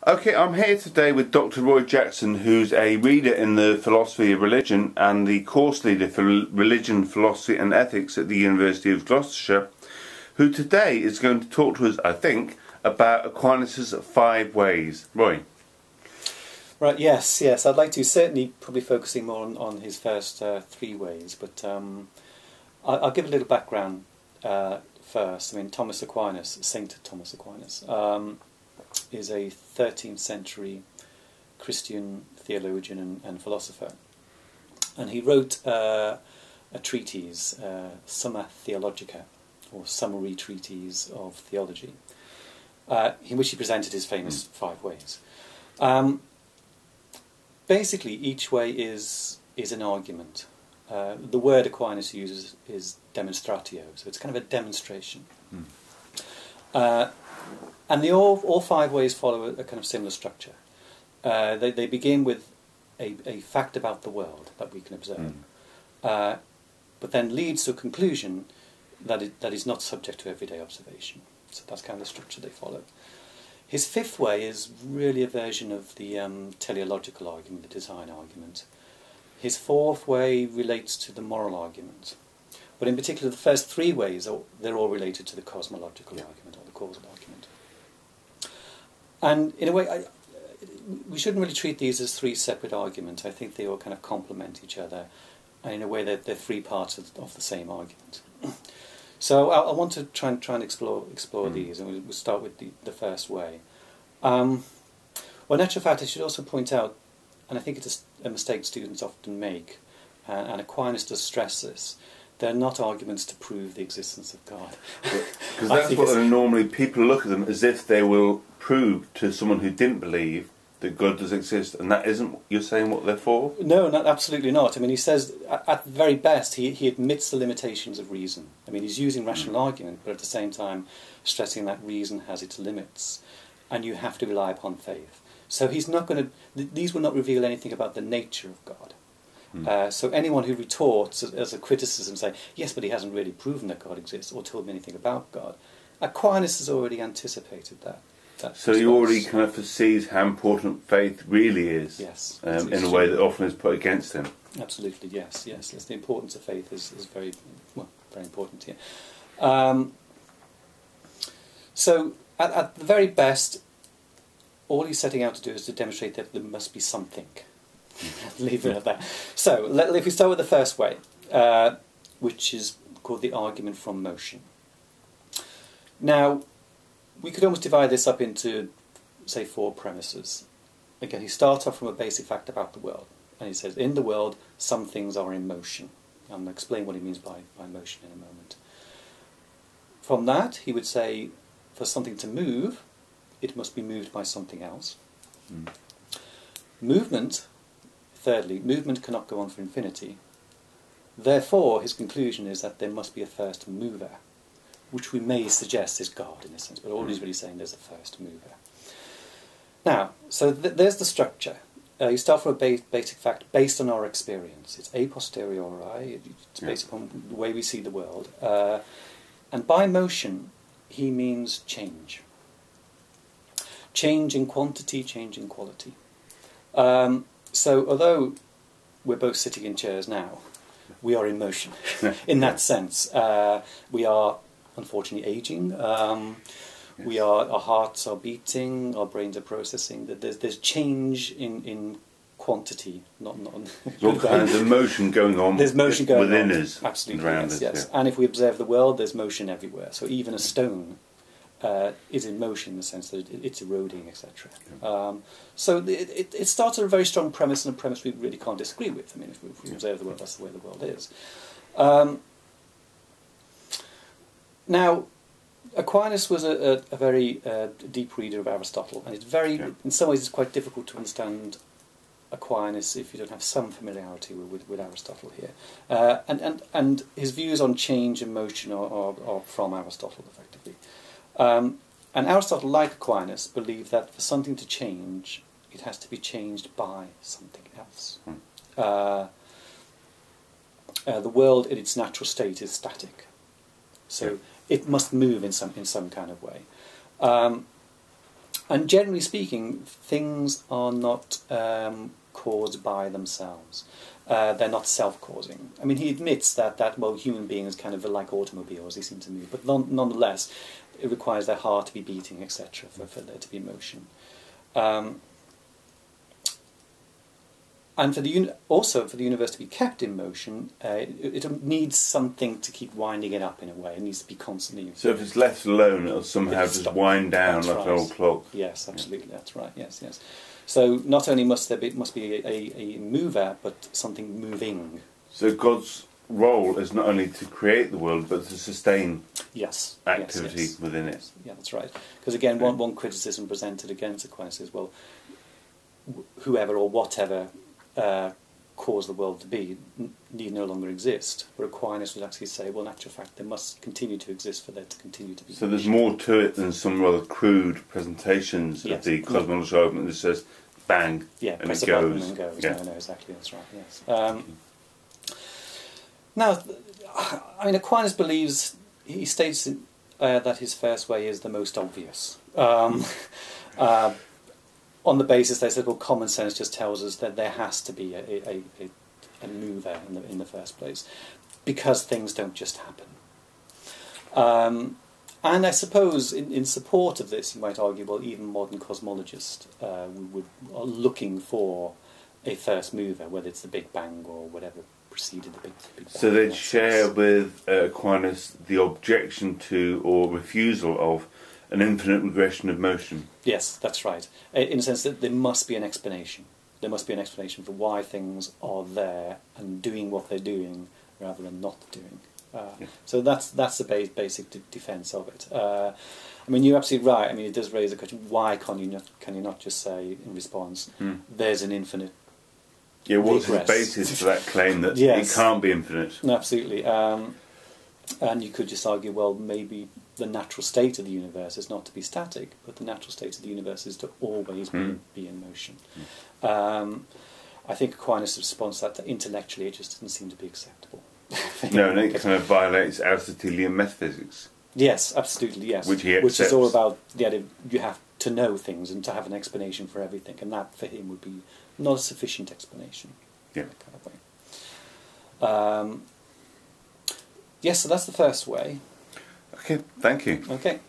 Okay, I'm here today with Dr. Roy Jackson, who's a reader in the philosophy of religion and the course leader for religion, philosophy and ethics at the University of Gloucestershire, who today is going to talk to us, I think, about Aquinas' 5 ways. Roy. Right, yes, I'd like to, certainly probably focusing more on his first 3 ways, but I'll give a little background first. I mean, Thomas Aquinas, Saint Thomas Aquinas, is a 13th century Christian theologian and philosopher. And he wrote a treatise, Summa Theologica, or Summary Treatise of Theology, in which he presented his famous 5 ways. Basically, each way is an argument. The word Aquinas uses is demonstratio, so it's kind of a demonstration. And all 5 ways follow a kind of similar structure. They begin with a fact about the world that we can observe, but then leads to a conclusion that is not subject to everyday observation. So that's kind of the structure they follow. His 5th way is really a version of the teleological argument, the design argument. His 4th way relates to the moral argument. But in particular, the first 3 ways, they're all related to the cosmological argument, or the causal argument. And in a way, we shouldn't really treat these as 3 separate arguments. I think they all kind of complement each other. And in a way, they're 3 parts of the same argument. So I want to try and explore these, and we'll start with the first way. Well, in actual fact, I should also point out, and I think it's a mistake students often make, and Aquinas does stress this, they're not arguments to prove the existence of God. Because that's what normally people look at them as if they will prove to someone who didn't believe that God does exist, and that isn't, you're saying, what they're for? No, absolutely not. I mean, he says, at the very best, he admits the limitations of reason. I mean, he's using rational argument, but at the same time stressing that reason has its limits, and you have to rely upon faith. So he's not going to, these will not reveal anything about the nature of God. So anyone who retorts as a criticism, say, yes, but he hasn't really proven that God exists or told me anything about God, Aquinas has already anticipated that. So he already kind of foresees how important faith really is, yes, in a way that often is put against him. Absolutely, yes. The importance of faith is very important here. So at the very best, all he's setting out to do is to demonstrate that there must be something. Leave it at that. So if we start with the first way, which is called the argument from motion. Now, we could almost divide this up into, say, 4 premises. Again, he starts off from a basic fact about the world, and he says, in the world, some things are in motion. I'm going to explain what he means by motion in a moment. From that, he would say, for something to move, it must be moved by something else. Movement, thirdly, movement cannot go on for infinity. Therefore, his conclusion is that there must be a first mover, which we may suggest is God in a sense, but all he's really saying there's a first mover. Now, so there's the structure. You start from a basic fact based on our experience. It's a posteriori, it's based upon the way we see the world. And by motion, he means change. Change in quantity, change in quality. So although we're both sitting in chairs now, we are in motion in that sense. We are unfortunately aging. Our hearts are beating, our brains are processing. There's change in quantity, not all kinds of motion going on. There's motion going within on. us, absolutely, around yes, us. yes. Yeah. And if we observe the world, there's motion everywhere. So even a stone is in motion in the sense that it's eroding, etc. So it starts at a very strong premise, and a premise we really can't disagree with. I mean, if we observe the world, that's the way the world is. Now, Aquinas was a very deep reader of Aristotle, and it's in some ways, it's quite difficult to understand Aquinas if you don't have some familiarity with Aristotle here. And his views on change and motion are from Aristotle, effectively. And Aristotle, like Aquinas, believed that for something to change, it has to be changed by something else. The world in its natural state is static. So it must move in some kind of way. And generally speaking, things are not caused by themselves. They're not self-causing. I mean, he admits that well, human beings kind of are like automobiles, they seem to move, but nonetheless, it requires their heart to be beating, etc., for there to be motion. And also for the universe to be kept in motion, it needs something to keep winding it up in a way. It needs to be constantly... So if it's left alone, it'll somehow just wind down like an old clock. Yes, absolutely, that's right, yes. So not only must be a mover, but something moving. So God's role is not only to create the world, but to sustain activity within it. Yeah, that's right. Because again, one criticism presented against Aquinas is, well, whoever or whatever caused the world to be need no longer exist. But Aquinas would actually say, well, in actual fact, they must continue to exist for there to continue to be. So there's more to it than some rather crude presentations of the cosmological argument that says, bang, and it goes. And goes. No, exactly, that's right, yes. Now, I mean, Aquinas believes, he states that his first way is the most obvious. On the basis, they said, well, common sense just tells us that there has to be a mover in the first place, because things don't just happen. And I suppose in support of this, you might argue, well, even modern cosmologists are looking for a first mover, whether it's the Big Bang or whatever preceded the Big Bang. So they'd share with Aquinas the objection to or refusal of an infinite regression of motion. Yes, that's right. In the sense that there must be an explanation. There must be an explanation for why things are there and doing what they're doing rather than not doing. So that's the basic defence of it. I mean, you're absolutely right. I mean, it does raise the question: why can you not just say in response, "There's an infinite"? Yeah, what's the basis for that claim that it can't be infinite? Absolutely. And you could just argue, well, maybe the natural state of the universe is not to be static, but the natural state of the universe is to always be in motion. I think Aquinas' response to that, intellectually, it just doesn't seem to be acceptable. No, and it kind of violates Aristotelian metaphysics. Yes, absolutely, yes. Which he accepts. Which is all about the idea you have to know things and to have an explanation for everything, and that for him would be not a sufficient explanation. Yeah. That kind of way. Yes, so that's the first way. Okay, thank you. Okay.